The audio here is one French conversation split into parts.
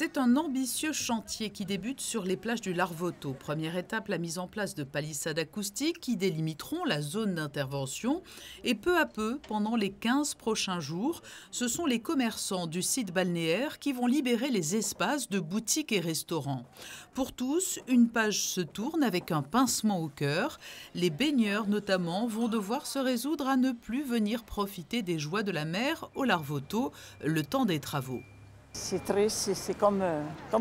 C'est un ambitieux chantier qui débute sur les plages du Larvoto. Première étape, la mise en place de palissades acoustiques qui délimiteront la zone d'intervention. Et peu à peu, pendant les 15 prochains jours, ce sont les commerçants du site balnéaire qui vont libérer les espaces de boutiques et restaurants. Pour tous, une page se tourne avec un pincement au cœur. Les baigneurs notamment vont devoir se résoudre à ne plus venir profiter des joies de la mer au Larvoto le temps des travaux. C'est triste, c'est comme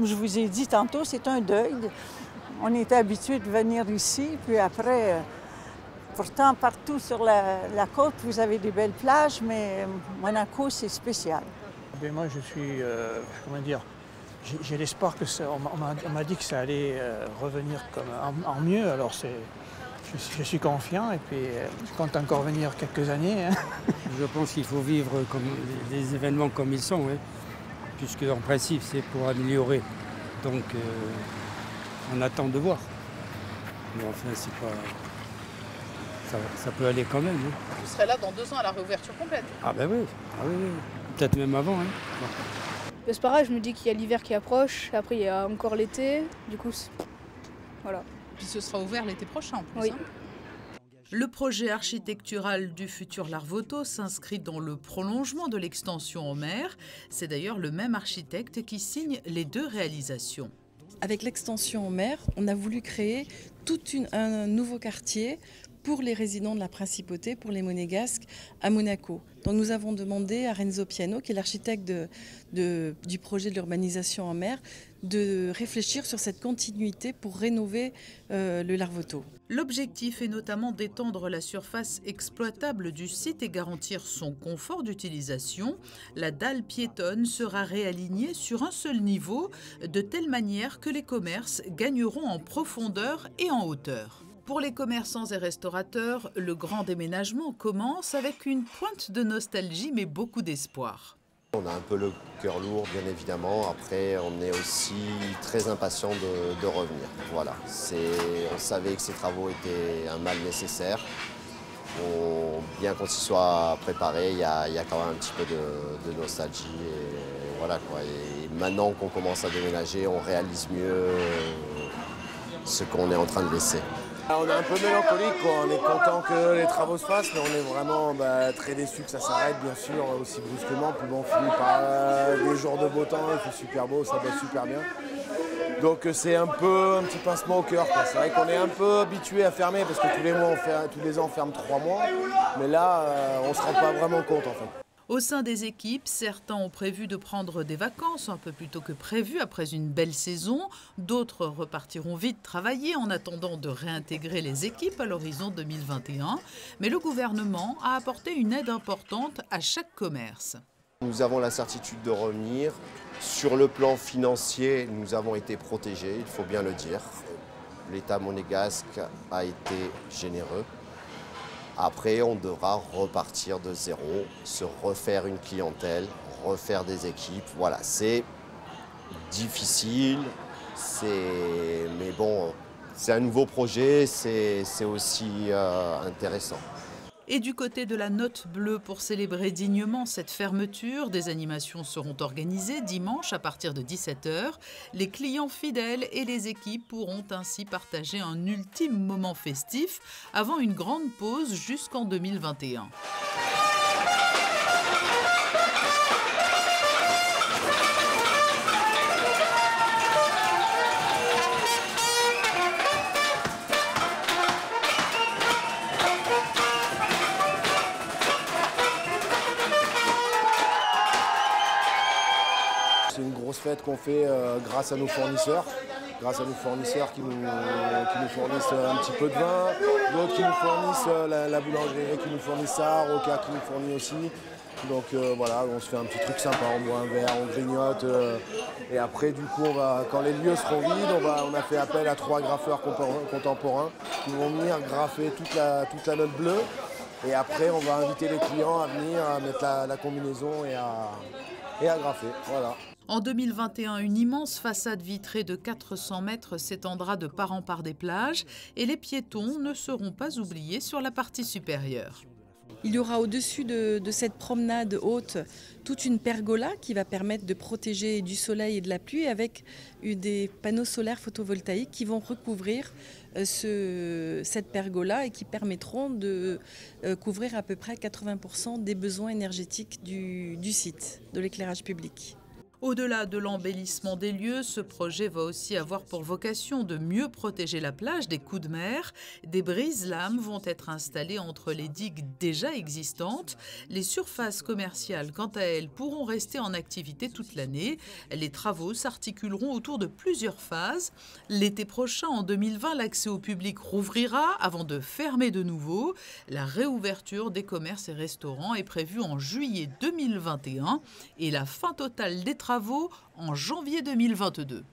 je vous ai dit tantôt, c'est un deuil. On était habitué de venir ici, puis après, pourtant partout sur la côte, vous avez des belles plages, mais Monaco, c'est spécial. Mais moi, je suis, comment dire, j'ai l'espoir que ça, on m'a dit que ça allait revenir comme en mieux, alors je suis confiant et puis je compte encore venir quelques années. Hein. Je pense qu'il faut vivre comme les événements comme ils sont. Hein. Puisque en principe c'est pour améliorer. Donc on attend de voir. Mais enfin c'est pas. Ça peut aller quand même. Hein. Vous serez là dans 2 ans à la réouverture complète. Ah ben oui, peut-être même avant. Hein. C'est pareil, je me dis qu'il y a l'hiver qui approche, après il y a encore l'été, du coup voilà. Puis ce sera ouvert l'été prochain en plus. Oui. Hein. Le projet architectural du futur Larvoto s'inscrit dans le prolongement de l'extension en mer. C'est d'ailleurs le même architecte qui signe les 2 réalisations. Avec l'extension en mer, on a voulu créer un nouveau quartier pour les résidents de la Principauté, pour les Monégasques, à Monaco. Donc nous avons demandé à Renzo Piano, qui est l'architecte du projet de l'urbanisation en mer, de réfléchir sur cette continuité pour rénover le Larvoto. L'objectif est notamment d'étendre la surface exploitable du site et garantir son confort d'utilisation. La dalle piétonne sera réalignée sur un seul niveau, de telle manière que les commerces gagneront en profondeur et en hauteur. Pour les commerçants et restaurateurs, le grand déménagement commence avec une pointe de nostalgie mais beaucoup d'espoir. On a un peu le cœur lourd, bien évidemment. Après, on est aussi très impatient de revenir. Voilà. On savait que ces travaux étaient un mal nécessaire. Bien qu'on s'y soit préparé, il y a quand même un petit peu de nostalgie. Et voilà, quoi. Et maintenant qu'on commence à déménager, on réalise mieux ce qu'on est en train de laisser. On est un peu mélancolique, quoi. On est content que les travaux se fassent, mais on est vraiment très déçus que ça s'arrête, bien sûr, aussi brusquement. Puis bon, on finit par des jours de beau temps, il fait super beau, ça va super bien. Donc c'est un petit pincement au cœur. C'est vrai qu'on est un peu habitué à fermer, parce que tous les ans on ferme 3 mois, mais là on ne se rend pas vraiment compte en fait. Au sein des équipes, certains ont prévu de prendre des vacances un peu plus tôt que prévu après une belle saison. D'autres repartiront vite travailler en attendant de réintégrer les équipes à l'horizon 2021. Mais le gouvernement a apporté une aide importante à chaque commerce. Nous avons la certitude de revenir. Sur le plan financier, nous avons été protégés, il faut bien le dire. L'État monégasque a été généreux. Après, on devra repartir de zéro, se refaire une clientèle, refaire des équipes. Voilà, c'est difficile, mais bon, c'est un nouveau projet, c'est aussi intéressant. Et du côté de la Note Bleue, pour célébrer dignement cette fermeture, des animations seront organisées dimanche à partir de 17 h. Les clients fidèles et les équipes pourront ainsi partager un ultime moment festif avant une grande pause jusqu'en 2021. C'est une grosse fête qu'on fait grâce à nos fournisseurs. Grâce à nos fournisseurs qui nous fournissent un petit peu de vin, d'autres qui nous fournissent la boulangerie, qui nous fournissent ça, Roca qui nous fournit aussi. Donc voilà, on se fait un petit truc sympa, on boit un verre, on grignote. Et après, du coup, quand les lieux seront vides, on a fait appel à 3 graffeurs contemporains qui vont venir graffer toute la note bleue. Et après, on va inviter les clients à venir, à mettre la combinaison et à graffer. Voilà. En 2021, une immense façade vitrée de 400 mètres s'étendra de part en part des plages et les piétons ne seront pas oubliés sur la partie supérieure. Il y aura au-dessus de cette promenade haute toute une pergola qui va permettre de protéger du soleil et de la pluie avec des panneaux solaires photovoltaïques qui vont recouvrir cette pergola et qui permettront de couvrir à peu près 80% des besoins énergétiques du site, de l'éclairage public. Au-delà de l'embellissement des lieux, ce projet va aussi avoir pour vocation de mieux protéger la plage des coups de mer. Des brise-lames vont être installées entre les digues déjà existantes. Les surfaces commerciales, quant à elles, pourront rester en activité toute l'année. Les travaux s'articuleront autour de plusieurs phases. L'été prochain, en 2020, l'accès au public rouvrira avant de fermer de nouveau. La réouverture des commerces et restaurants est prévue en juillet 2021 et la fin totale des travaux en janvier 2022.